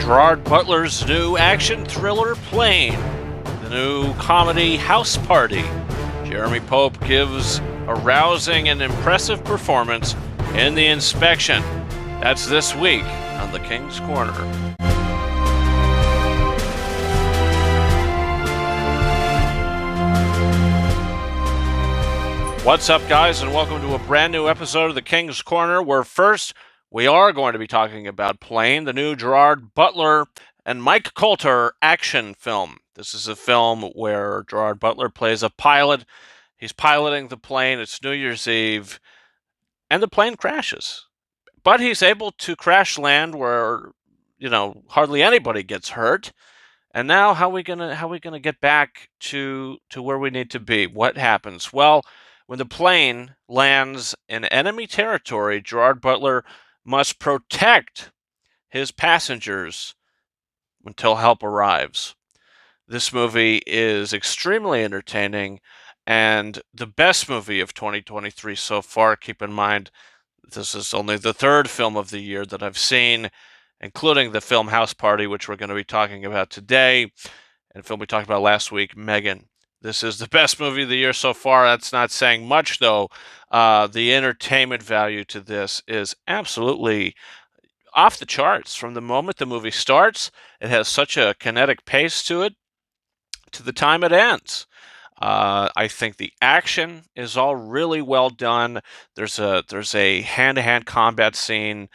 Gerard Butler's new action thriller Plane, the new comedy House Party. Jeremy Pope gives a rousing and impressive performance in The Inspection. That's this week on The King's Corner. What's up, guys, and welcome to a brand new episode of The King's Corner, where first we are going to be talking about Plane, the new Gerard Butler and Mike Colter action film. This is a film where Gerard Butler plays a pilot. He's piloting the plane. It's New Year's Eve, and the plane crashes. But he's able to crash land where, hardly anybody gets hurt. And now how are we gonna get back to where we need to be? What happens? Well, when the plane lands in enemy territory, Gerard Butler must protect his passengers until help arrives. This movie is extremely entertaining and the best movie of 2023 so far. Keep in mind, this is only the third film of the year that I've seen, including the film House Party, which we're going to be talking about today, and a film we talked about last week, Megan. This is the best movie of the year so far. That's not saying much, though. The entertainment value to this is absolutely off the charts. From the moment the movie starts, it has such a kinetic pace to it, to the time it ends. I think the action is all really well done. There's a hand-to-hand combat scene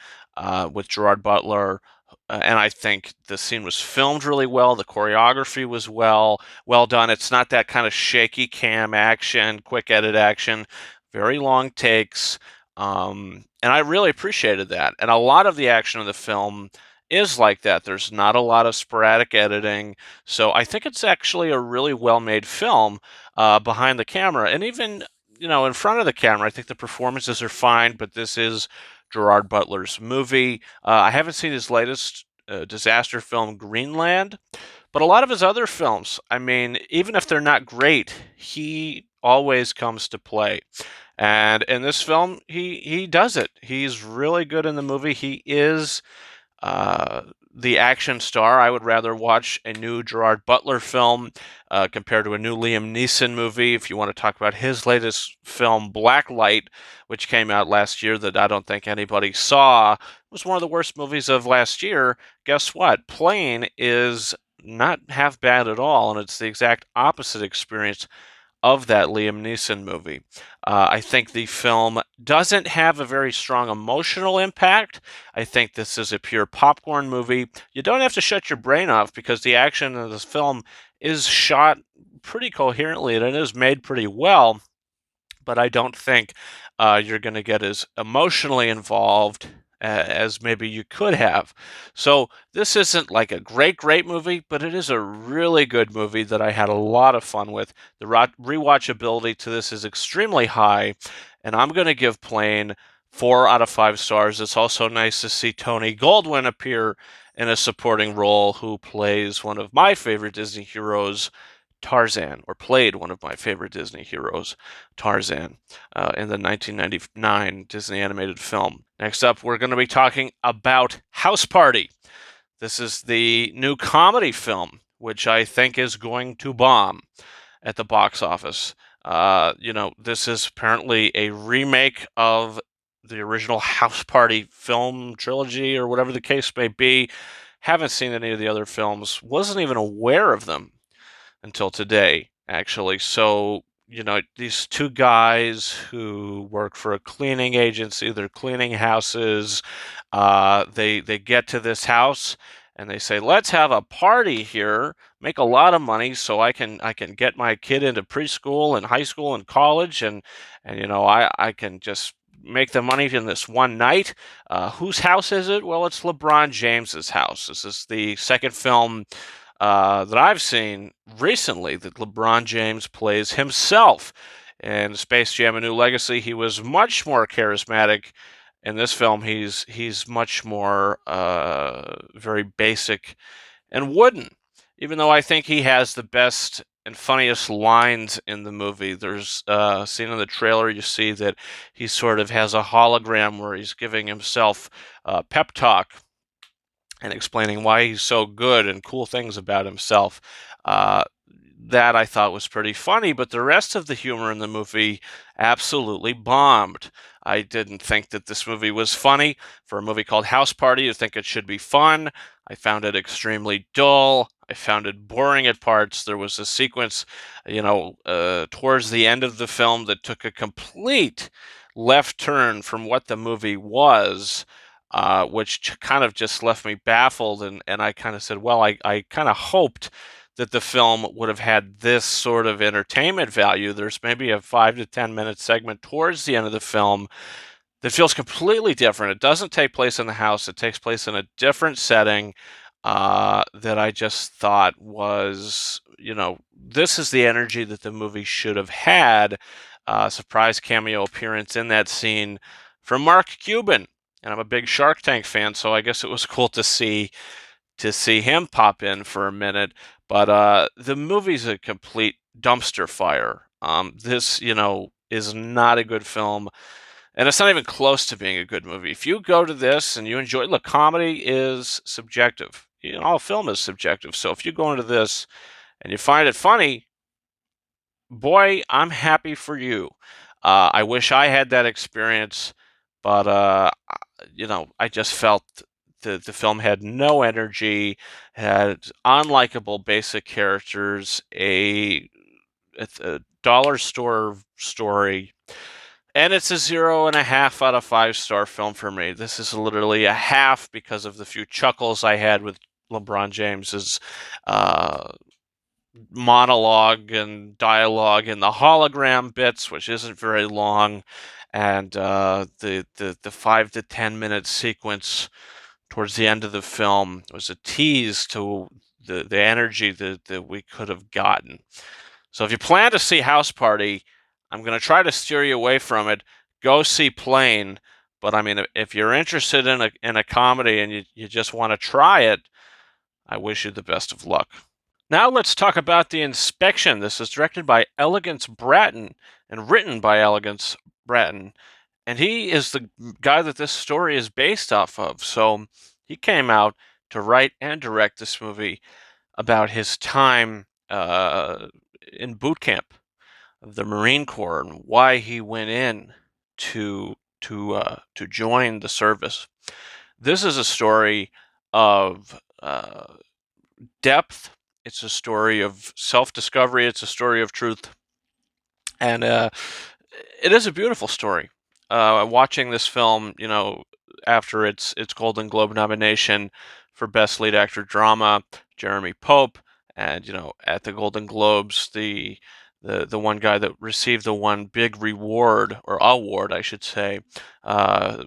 with Gerard Butler, and I think the scene was filmed really well. The choreography was well done. It's not that kind of shaky cam action, quick edit action, very long takes, and I really appreciated that. And a lot of the action of the film is like that. There's not a lot of sporadic editing, so I think it's actually a really well-made film behind the camera, and even in front of the camera. I think the performances are fine, but this is Gerard Butler's movie. I haven't seen his latest disaster film, Greenland, but a lot of his other films, I mean, even if they're not great, he always comes to play. And in this film, he does it. He's really good in the movie. He is the action star. I would rather watch a new Gerard Butler film compared to a new Liam Neeson movie. If you want to talk about his latest film, Blacklight, which came out last year that I don't think anybody saw, was one of the worst movies of last year. Guess what? Plane is not half bad at all, and it's the exact opposite experience of that Liam Neeson movie. I think the film doesn't have a very strong emotional impact. I think this is a pure popcorn movie. You don't have to shut your brain off because the action of this film is shot pretty coherently and it is made pretty well, but I don't think you're going to get as emotionally involved as maybe you could have. So this isn't like a great movie, but it is a really good movie that I had a lot of fun with. The rewatchability to this is extremely high, and I'm going to give Plane 4 out of 5 stars. It's also nice to see Tony Goldwyn appear in a supporting role, who plays one of my favorite Disney heroes, Tarzan, or played one of my favorite Disney heroes, Tarzan, in the 1999 Disney animated film. Next up, we're going to be talking about House Party. This is the new comedy film, which I think is going to bomb at the box office. This is apparently a remake of the original House Party film trilogy, or whatever the case may be. Haven't seen any of the other films. Wasn't even aware of them until today, actually. So, these two guys who work for a cleaning agency, they're cleaning houses. They get to this house and they say, let's have a party here, make a lot of money so I can get my kid into preschool and high school and college, and I can just make the money in this one night. Whose house is it? Well, it's LeBron James's house. This is the second film that I've seen recently that LeBron James plays himself. In Space Jam: A New Legacy, he was much more charismatic. In this film, he's much more very basic and wooden. Even though I think he has the best and funniest lines in the movie. There's a scene in the trailer you see that he sort of has a hologram where he's giving himself pep talk. and explaining why he's so good and cool things about himself. Uh, that I thought was pretty funny, but the rest of the humor in the movie absolutely bombed. I didn't think that this movie was funny. For a movie called House Party, you think it should be fun. I found it extremely dull. I found it boring at parts. There was a sequence, towards the end of the film that took a complete left turn from what the movie was, which kind of just left me baffled. And I kind of said, well, I kind of hoped that the film would have had this sort of entertainment value. There's maybe a 5 to 10 minute segment towards the end of the film that feels completely different. It doesn't take place in the house, it takes place in a different setting, that I just thought was, this is the energy that the movie should have had. Surprise cameo appearance in that scene from Mark Cuban. And I'm a big Shark Tank fan, so I guess it was cool to see him pop in for a minute. But the movie's a complete dumpster fire. This, is not a good film, and it's not even close to being a good movie. If you go to this and you enjoy, look, comedy is subjective. All film is subjective. So if you go into this and you find it funny, boy, I'm happy for you. I wish I had that experience, but I just felt the film had no energy, had unlikable basic characters, it's a dollar store story, and it's a 0.5 out of 5-star film for me. This is literally a half because of the few chuckles I had with LeBron James's uh, monologue and dialogue in the hologram bits, which isn't very long, and the 5 to 10 minute sequence towards the end of the film was a tease to the energy that we could have gotten. So if you plan to see House Party, I'm going to try to steer you away from it. Go see Plane. But I mean, if you're interested in a comedy and you just want to try it, I wish you the best of luck. Now let's talk about The Inspection. This is directed by Elegance Bratton and written by Elegance Bratton. And he is the guy that this story is based off of. So he came out to write and direct this movie about his time in boot camp of the Marine Corps and why he went in to join the service. This is a story of depth. It's a story of self-discovery. It's a story of truth, and it is a beautiful story. Watching this film, after its Golden Globe nomination for Best Lead Actor Drama, Jeremy Pope, and at the Golden Globes, the one guy that received the one big reward or award, I should say,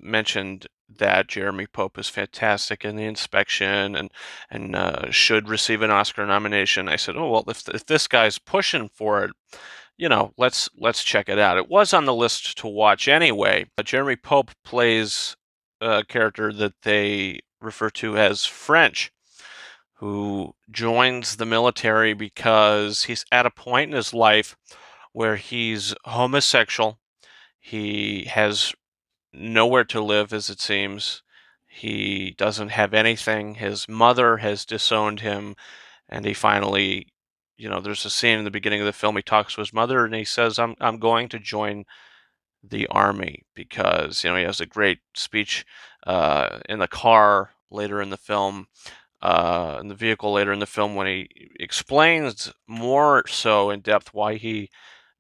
mentioned that Jeremy Pope is fantastic in The Inspection and should receive an Oscar nomination. I said, oh well, if this guy's pushing for it, let's check it out. It was on the list to watch anyway. Jeremy Pope plays a character that they refer to as French, who joins the military because he's at a point in his life where he's homosexual. He has nowhere to live, as it seems. He doesn't have anything. His mother has disowned him, and he finally, there's a scene in the beginning of the film. He talks to his mother, and he says, "I'm going to join the army," because he has a great speech in the car later in the film, in the vehicle later in the film, when he explains more so in depth why he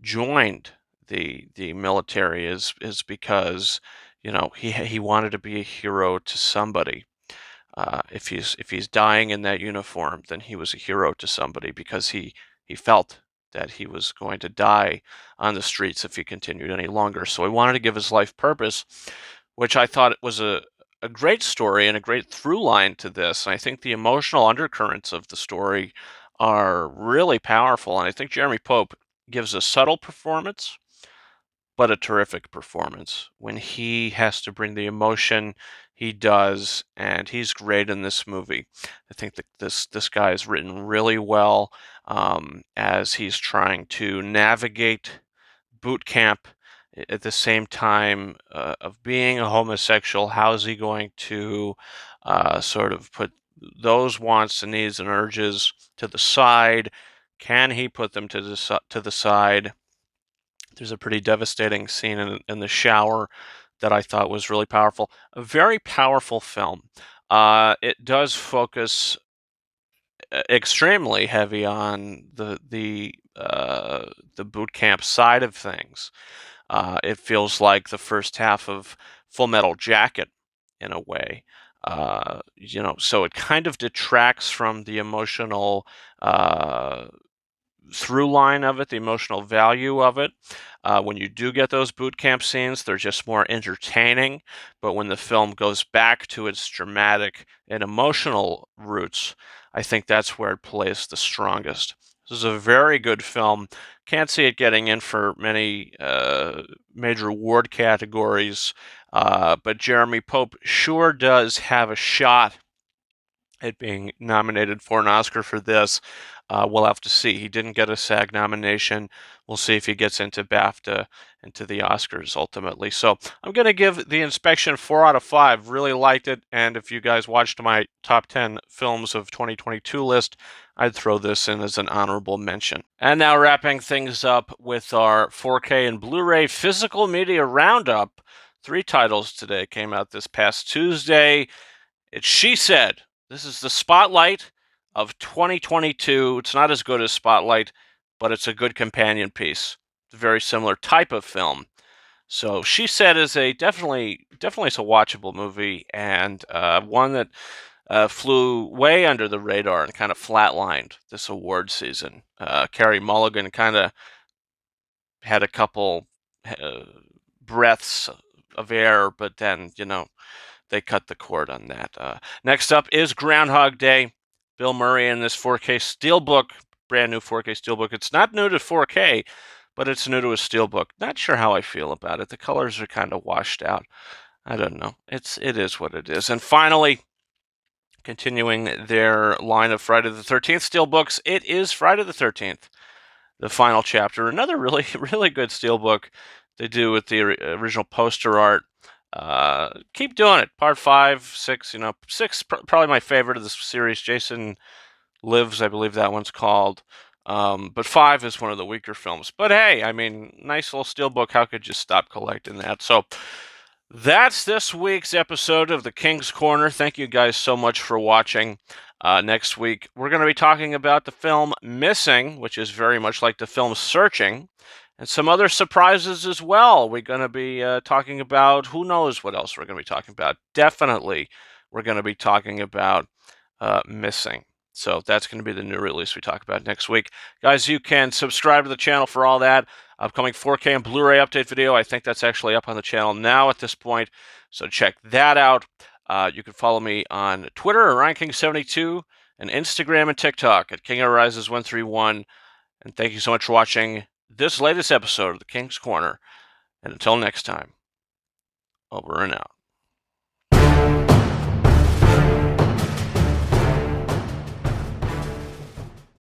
joined the military is because he wanted to be a hero to somebody. If he's dying in that uniform, then he was a hero to somebody because he felt that he was going to die on the streets if he continued any longer. So he wanted to give his life purpose, which I thought was a great story and a great through line to this. And I think the emotional undercurrents of the story are really powerful. And I think Jeremy Pope gives a subtle performance, but a terrific performance. When he has to bring the emotion, he does, and he's great in this movie. I think that this guy is written really well, as he's trying to navigate boot camp at the same time of being a homosexual. How is he going to sort of those wants and needs and urges to the side. Can he put them to the side? There's a pretty devastating scene in the shower that I thought was really powerful. A very powerful film. It does focus extremely heavy on the boot camp side of things. It feels like the first half of Full Metal Jacket in a way. So it kind of detracts from the emotional through line of it, the emotional value of it. When you do get those boot camp scenes, they're just more entertaining. But when the film goes back to its dramatic and emotional roots, I think that's where it plays the strongest. This is a very good film. Can't see it getting in for many major award categories, but Jeremy Pope sure does have a shot at being nominated for an Oscar for this. We'll have to see. He didn't get a SAG nomination. We'll see if he gets into BAFTA and to the Oscars ultimately. So I'm going to give The Inspection 4 out of 5. Really liked it. And if you guys watched my top 10 films of 2022 list, I'd throw this in as an honorable mention. And now wrapping things up with our 4K and Blu-ray physical media roundup. 3 titles today came out this past Tuesday. It's She Said. This is the Spotlight of 2022. It's not as good as Spotlight, but it's a good companion piece. It's a very similar type of film. So She Said is definitely it's a watchable movie, and one that flew way under the radar and kind of flatlined this award season. Carey Mulligan kind of had a couple breaths of air, but then, they cut the cord on that. Next up is Groundhog Day. Bill Murray in this 4K Steelbook, brand new 4K Steelbook. It's not new to 4K, but it's new to a Steelbook. Not sure how I feel about it. The colors are kind of washed out. I don't know. It is what it is. And finally, continuing their line of Friday the 13th Steelbooks, it is Friday the 13th, the final chapter. Another really, really good Steelbook they do with the original poster art. Keep doing it. Part 5, 6, 6, probably my favorite of the series. Jason Lives, I believe that one's called. But 5 is one of the weaker films. But hey, I mean, nice little steelbook. How could you stop collecting that? So that's this week's episode of the King's Corner. Thank you guys so much for watching. Next week, we're going to be talking about the film Missing, which is very much like the film Searching. And some other surprises as well. We're going to be talking about, who knows what else we're going to be talking about. Definitely, we're going to be talking about Missing. So that's going to be the new release we talk about next week. Guys, you can subscribe to the channel for all that. Upcoming 4K and Blu-ray update video. I think that's actually up on the channel now at this point. So check that out. You can follow me on Twitter at RyanKing72 and Instagram and TikTok at KingArises131. And thank you so much for watching this latest episode of the King's Corner. And until next time, over and out.